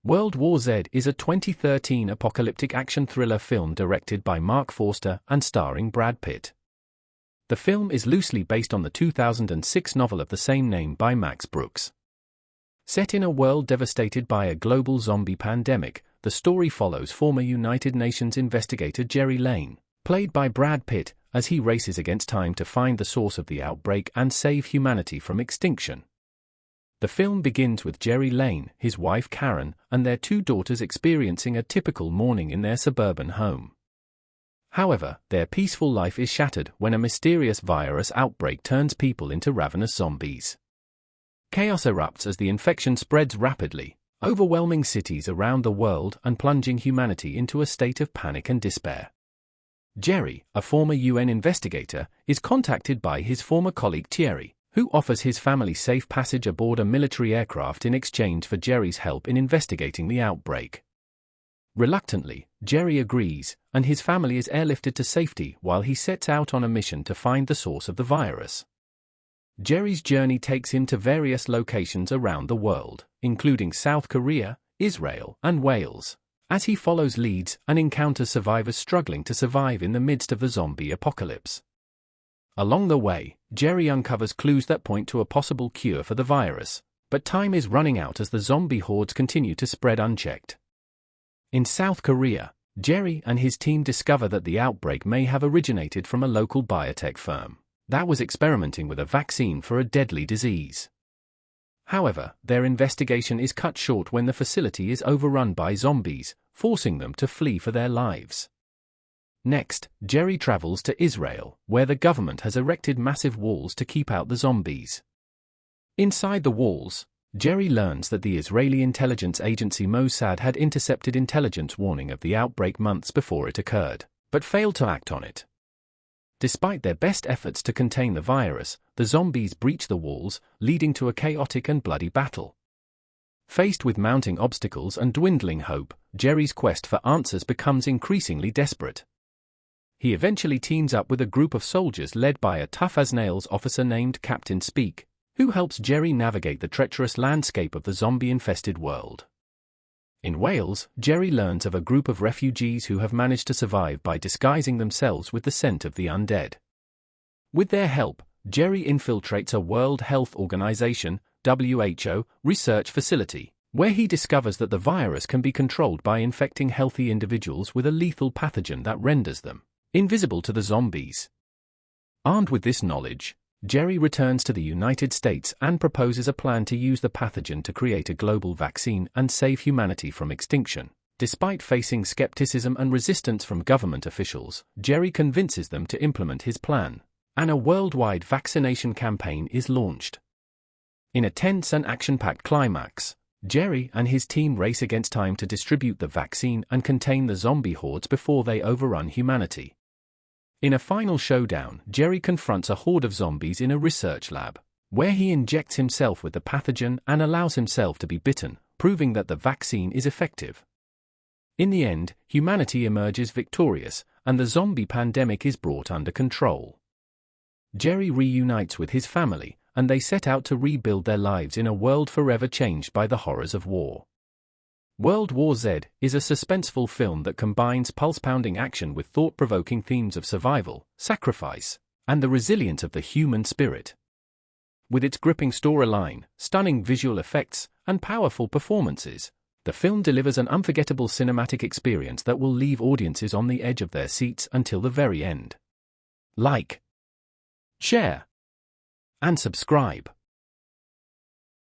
World War Z is a 2013 apocalyptic action thriller film directed by Mark Forster and starring Brad Pitt. The film is loosely based on the 2006 novel of the same name by Max Brooks. Set in a world devastated by a global zombie pandemic, the story follows former United Nations investigator Gerry Lane, played by Brad Pitt, as he races against time to find the source of the outbreak and save humanity from extinction. The film begins with Gerry Lane, his wife Karen, and their two daughters experiencing a typical morning in their suburban home. However, their peaceful life is shattered when a mysterious virus outbreak turns people into ravenous zombies. Chaos erupts as the infection spreads rapidly, overwhelming cities around the world and plunging humanity into a state of panic and despair. Gerry, a former UN investigator, is contacted by his former colleague Thierry, who offers his family safe passage aboard a military aircraft in exchange for Gerry's help in investigating the outbreak. Reluctantly, Gerry agrees, and his family is airlifted to safety while he sets out on a mission to find the source of the virus. Gerry's journey takes him to various locations around the world, including South Korea, Israel, and Wales, as he follows leads and encounters survivors struggling to survive in the midst of the zombie apocalypse. Along the way, Gerry uncovers clues that point to a possible cure for the virus, but time is running out as the zombie hordes continue to spread unchecked. In South Korea, Gerry and his team discover that the outbreak may have originated from a local biotech firm that was experimenting with a vaccine for a deadly disease. However, their investigation is cut short when the facility is overrun by zombies, forcing them to flee for their lives. Next, Gerry travels to Israel, where the government has erected massive walls to keep out the zombies. Inside the walls, Gerry learns that the Israeli intelligence agency Mossad had intercepted intelligence warning of the outbreak months before it occurred, but failed to act on it. Despite their best efforts to contain the virus, the zombies breach the walls, leading to a chaotic and bloody battle. Faced with mounting obstacles and dwindling hope, Gerry's quest for answers becomes increasingly desperate. He eventually teams up with a group of soldiers led by a tough-as-nails officer named Captain Speak, who helps Gerry navigate the treacherous landscape of the zombie-infested world. In Wales, Gerry learns of a group of refugees who have managed to survive by disguising themselves with the scent of the undead. With their help, Gerry infiltrates a World Health Organization (WHO) research facility, where he discovers that the virus can be controlled by infecting healthy individuals with a lethal pathogen that renders them invisible to the zombies. Armed with this knowledge, Gerry returns to the United States and proposes a plan to use the pathogen to create a global vaccine and save humanity from extinction. Despite facing skepticism and resistance from government officials, Gerry convinces them to implement his plan, and a worldwide vaccination campaign is launched. In a tense and action-packed climax, Gerry and his team race against time to distribute the vaccine and contain the zombie hordes before they overrun humanity. In a final showdown, Gerry confronts a horde of zombies in a research lab, where he injects himself with the pathogen and allows himself to be bitten, proving that the vaccine is effective. In the end, humanity emerges victorious, and the zombie pandemic is brought under control. Gerry reunites with his family, and they set out to rebuild their lives in a world forever changed by the horrors of war. World War Z is a suspenseful film that combines pulse-pounding action with thought-provoking themes of survival, sacrifice, and the resilience of the human spirit. With its gripping storyline, stunning visual effects, and powerful performances, the film delivers an unforgettable cinematic experience that will leave audiences on the edge of their seats until the very end. Like, share, and subscribe.